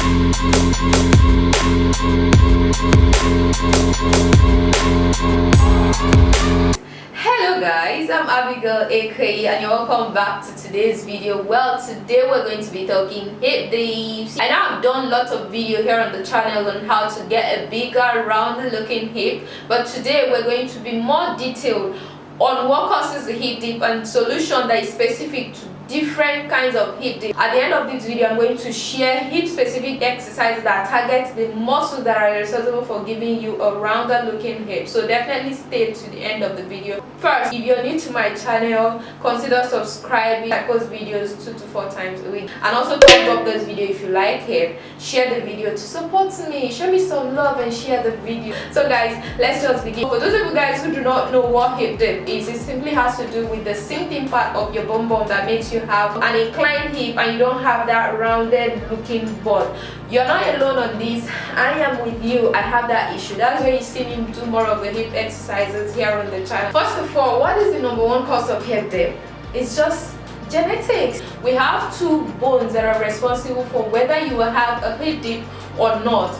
Hello guys, I'm Abigail aka and you're welcome back to today's video. Well, today we're going to be talking hip dips. I know I've done lots of video here on the channel on how to get a bigger round looking hip, but today we're going to be more detailed on what causes a hip dip and solution that is specific to different kinds of hip dip. At the end of this video, I'm going to share hip specific exercises that target the muscles that are responsible for giving you a rounder looking hip. So definitely stay to the end of the video. First, if you're new to my channel, consider subscribing. I post videos 2 to 4 times a week, and also thumbs up this video if you like it. Share the video to support me, show me some love and share the video. So guys, let's just begin. For those of you guys who do not know what hip dip is, it simply has to do with the sinking part of your bum bum that makes you have an inclined hip and you don't have that rounded looking butt. You're not alone on this. I am with you. I have that issue. That's why you see me do more of the hip exercises here on the channel. First of all, what is the #1 cause of hip dip? It's just genetics. We have 2 bones that are responsible for whether you will have a hip dip or not.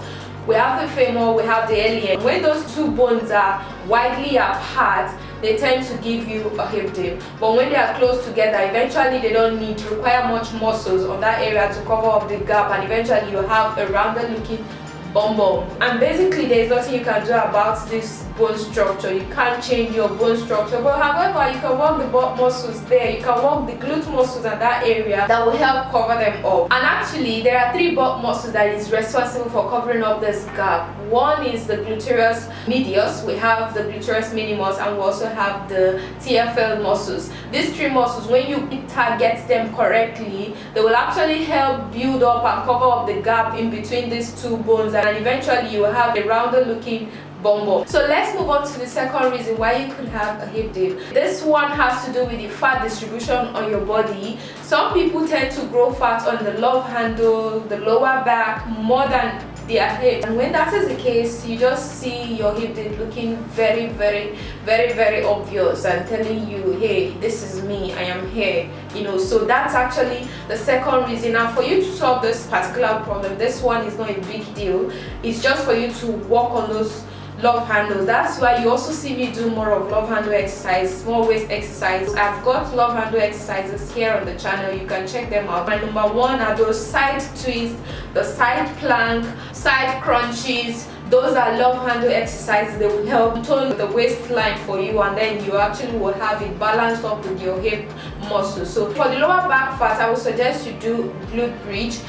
We have the femur, we have the ilium. When those 2 bones are widely apart, they tend to give you a hip dip. But when they are close together, eventually they don't need to require much muscles on that area to cover up the gap, and eventually you have a rounded looking bum bum. And basically there is nothing you can do about this bone structure. You can't change your bone structure, but however you can work the butt muscles there, you can work the glute muscles in that area that will help cover them up. And actually there are 3 butt muscles that is responsible for covering up this gap. One is the gluteus medius, we have the gluteus minimus, and we also have the TFL muscles. These 3 muscles, when you target them correctly, they will actually help build up and cover up the gap in between these 2 bones, and eventually you will have a rounder looking bum bum. So let's move on to the second reason why you could have a hip dip. This one has to do with the fat distribution on your body. Some people tend to grow fat on the love handle, the lower back, more than their hip, and when that is the case, you just see your hip dip looking very obvious and telling you, hey, this is me, I am here, you know. So that's actually the second reason. Now for you to solve this particular problem, this one is not a big deal. It's just for you to work on those love handles. That's why you also see me do more of love handle exercise, small waist exercise. I've got love handle exercises here on the channel, you can check them out. My #1 are those side twists, the side plank, side crunches. Those are love handle exercises. They will help tone the waistline for you, and then you actually will have it balanced up with your hip muscle. So for the lower back fat, I would suggest you do glute bridge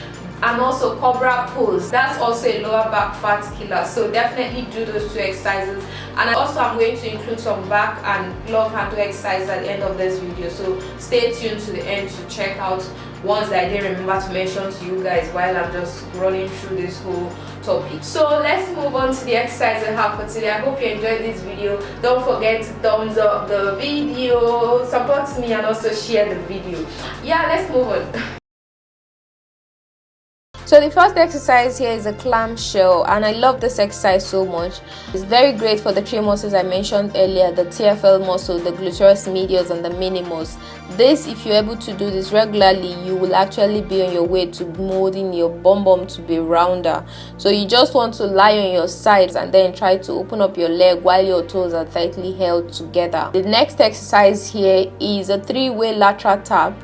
and also COBRA pulls. That's also a lower back fat killer, so definitely do those 2 exercises. And also I'm going to include some back and love handle exercises at the end of this video, so stay tuned to the end to check out ones that I didn't remember to mention to you guys while I'm just running through this whole topic. So let's move on to the exercise I have for today. I hope you enjoyed this video. Don't forget to thumbs up the video, support me, and also share the video. Yeah, let's move on. So the first exercise here is a clamshell, and I love this exercise so much. It's very great for the 3 muscles I mentioned earlier, the TFL muscle, the gluteus medius, and the minimus. This, if you're able to do this regularly, you will actually be on your way to molding your bum bum to be rounder. So you just want to lie on your sides and then try to open up your leg while your toes are tightly held together. The next exercise here is a 3-way lateral tap.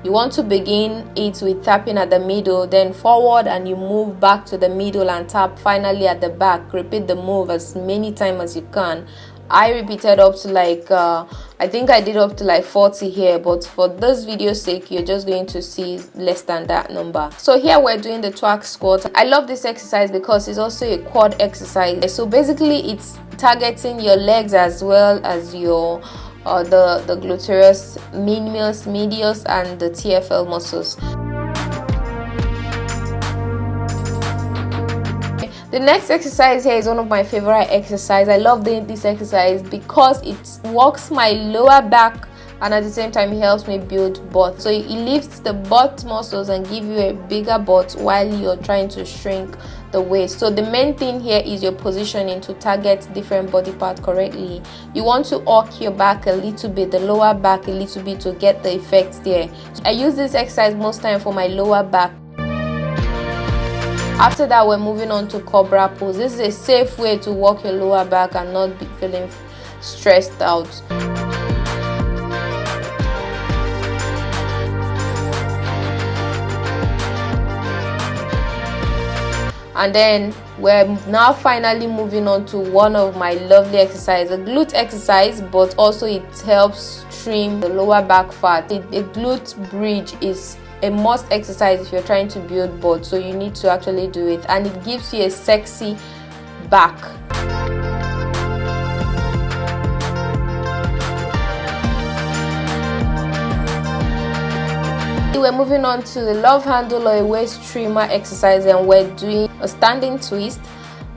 You want to begin it with tapping at the middle, then forward, and you move back to the middle and tap finally at the back. Repeat the move as many times as you can. I repeated up to like I think I did up to like 40 here, but for this video's sake you're just going to see less than that number. So here we're doing the TWERK squat. I love this exercise because it's also a quad exercise. So basically it's targeting your legs as well as your the gluteus minimus, medius, and the TFL muscles. The next exercise here is one of my favorite exercises. I love doing this exercise because it works my lower back and at the same time it helps me build butt. So it lifts the butt muscles and give you a bigger butt while you're trying to shrink the waist. So the main thing here is your positioning to target different body parts correctly. You want to arc your back a little bit, the lower back a little bit, to get the effects there. I use this exercise most time for my lower back. After that, we're moving on to COBRA pose. This is a safe way to work your lower back and not be feeling stressed out. And then we're now finally moving on to one of my lovely exercises, a glute exercise, but also it helps trim the lower back fat. A glute bridge is a must exercise if you're trying to build butt, so you need to actually do it, and it gives you a sexy back. We're moving on to the love handle or a waist trimmer exercise, and we're doing a standing twist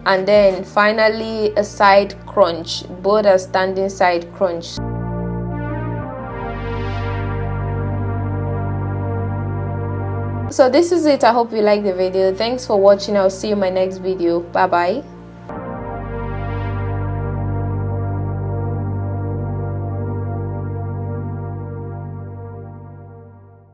and then finally a side crunch, both a standing side crunch. So this is it. I hope you like the video. Thanks for watching. I'll see you in my next video. Bye bye.